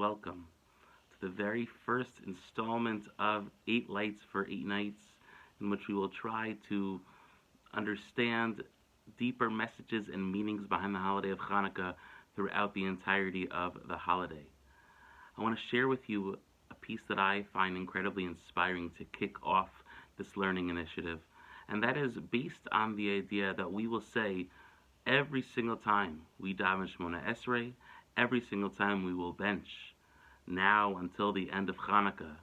welcome to the very first installment of Eight Lights for Eight Nights, in which we will try to understand deeper messages and meanings behind the holiday of Hanukkah throughout the entirety of the holiday. I want to share with you a piece that I find incredibly inspiring to kick off this learning initiative, and that is based on the idea that we will say every single time we daven Shemona Esrei, every single time we will bench, now until the end of Hanukkah.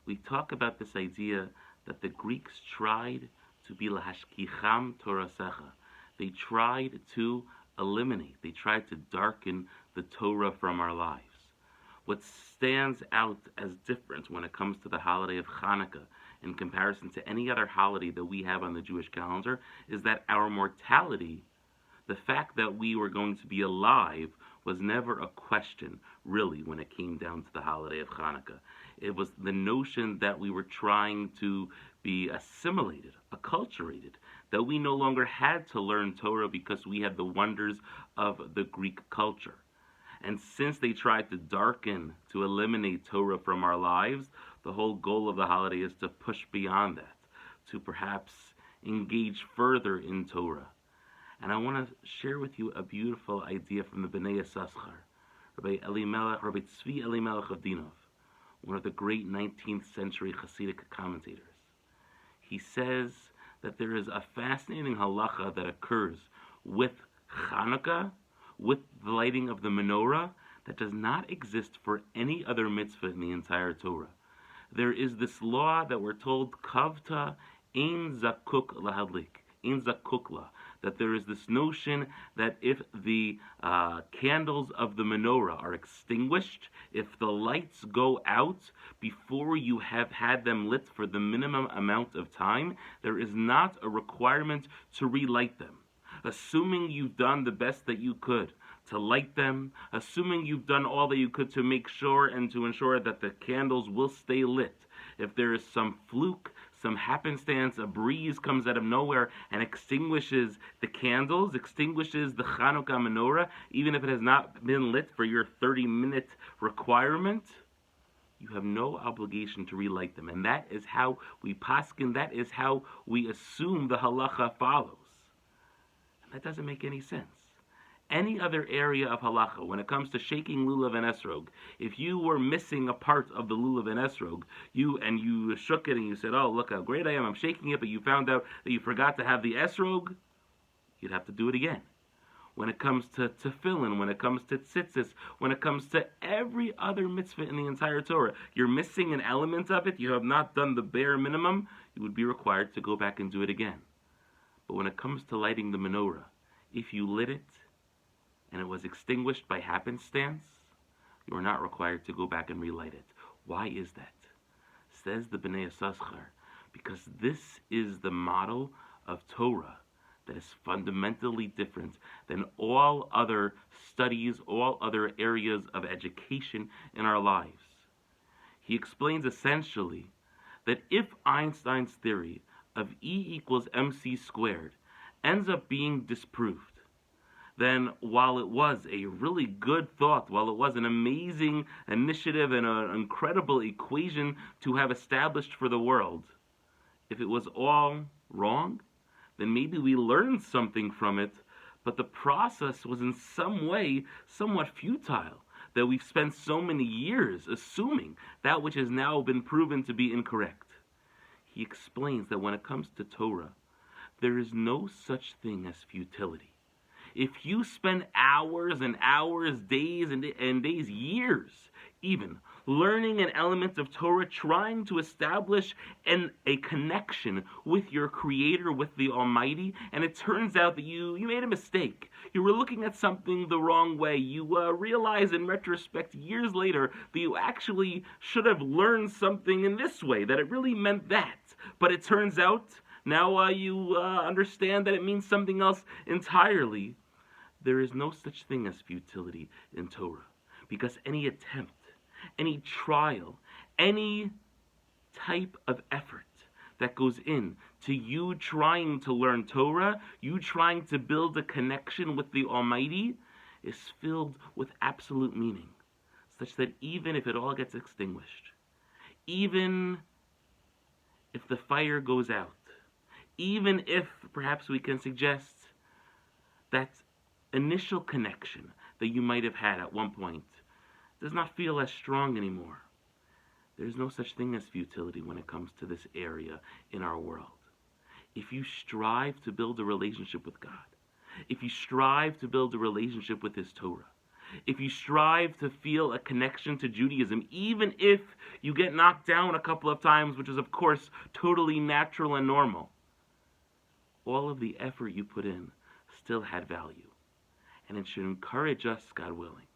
We talk about this idea that the Greeks tried to be lahashkicham Torasecha. They tried to eliminate, they tried to darken the Torah from our lives. What stands out as different when it comes to the holiday of Hanukkah in comparison to any other holiday that we have on the Jewish calendar is that our mortality, the fact that we were going to be alive, was never a question, really, when it came down to the holiday of Hanukkah. It was the notion that we were trying to be assimilated, acculturated, that we no longer had to learn Torah because we had the wonders of the Greek culture. And since they tried to darken, to eliminate Torah from our lives, the whole goal of the holiday is to push beyond that, to perhaps engage further in Torah. And I want to share with you a beautiful idea from the Bnei Yissaschar, Rabbi Tzvi Elimelech of Dinov, one of the great 19th century Hasidic commentators. He says that there is a fascinating halacha that occurs with Hanukkah, with the lighting of the menorah, that does not exist for any other mitzvah in the entire Torah. There is this law that we're told, Kavta ein zakuk lahadlik, ein zakuk la, that there is this notion that if the candles of the menorah are extinguished, if the lights go out before you have had them lit for the minimum amount of time, there is not a requirement to relight them. Assuming you've done the best that you could to light them, assuming you've done all that you could to make sure and to ensure that the candles will stay lit, if there is some fluke, some happenstance, a breeze comes out of nowhere and extinguishes the candles, extinguishes the Chanukah menorah, even if it has not been lit for your 30-minute requirement, you have no obligation to relight them. And that is how we paskin, that is how we assume the halacha follows. And that doesn't make any sense. Any other area of halacha, when it comes to shaking lulav and esrog, if you were missing a part of the lulav and esrog, you shook it and you said, "Oh, look how great I am! I'm shaking it," but you found out that you forgot to have the esrog, you'd have to do it again. When it comes to tefillin, when it comes to tzitzis, when it comes to every other mitzvah in the entire Torah, you're missing an element of it. You have not done the bare minimum. You would be required to go back and do it again. But when it comes to lighting the menorah, if you lit it and it was extinguished by happenstance, you are not required to go back and relight it. Why is that? Says the Bnei Yissaschar, because this is the model of Torah that is fundamentally different than all other studies, all other areas of education in our lives. He explains essentially that if Einstein's theory of E equals mc squared ends up being disproved, then while it was a really good thought, while it was an amazing initiative and an incredible equation to have established for the world, if it was all wrong, then maybe we learned something from it, but the process was in some way somewhat futile, that we've spent so many years assuming that which has now been proven to be incorrect. He explains that when it comes to Torah, there is no such thing as futility. If you spend hours and hours, days and days, years even, learning an element of Torah, trying to establish a connection with your Creator, with the Almighty, and it turns out that you made a mistake. You were looking at something the wrong way. You realize in retrospect, years later, that you actually should have learned something in this way, that it really meant that. But it turns out, now you understand that it means something else entirely. There is no such thing as futility in Torah, because any attempt, any trial, any type of effort that goes in to you trying to learn Torah, you trying to build a connection with the Almighty, is filled with absolute meaning. such that even if it all gets extinguished, even if the fire goes out, even if perhaps we can suggest that initial connection that you might have had at one point does not feel as strong anymore, there's no such thing as futility when it comes to this area in our world. If you strive to build a relationship with God, if you strive to build a relationship with His Torah, if you strive to feel a connection to Judaism, even if you get knocked down a couple of times, which is of course totally natural and normal, all of the effort you put in still had value. And it should encourage us, God willing,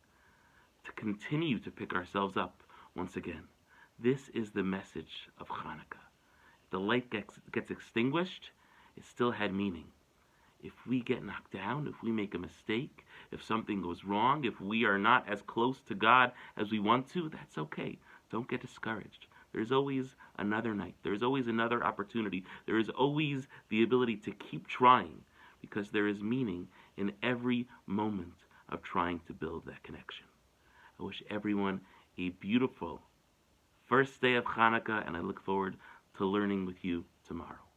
to continue to pick ourselves up once again. This is the message of Hanukkah. If the light gets extinguished, it still had meaning. If we get knocked down, if we make a mistake, if something goes wrong, if we are not as close to God as we want to, that's okay. Don't get discouraged. There's always another night. There's always another opportunity. There is always the ability to keep trying, because there is meaning in every moment of trying to build that connection. I wish everyone a beautiful first day of Hanukkah, and I look forward to learning with you tomorrow.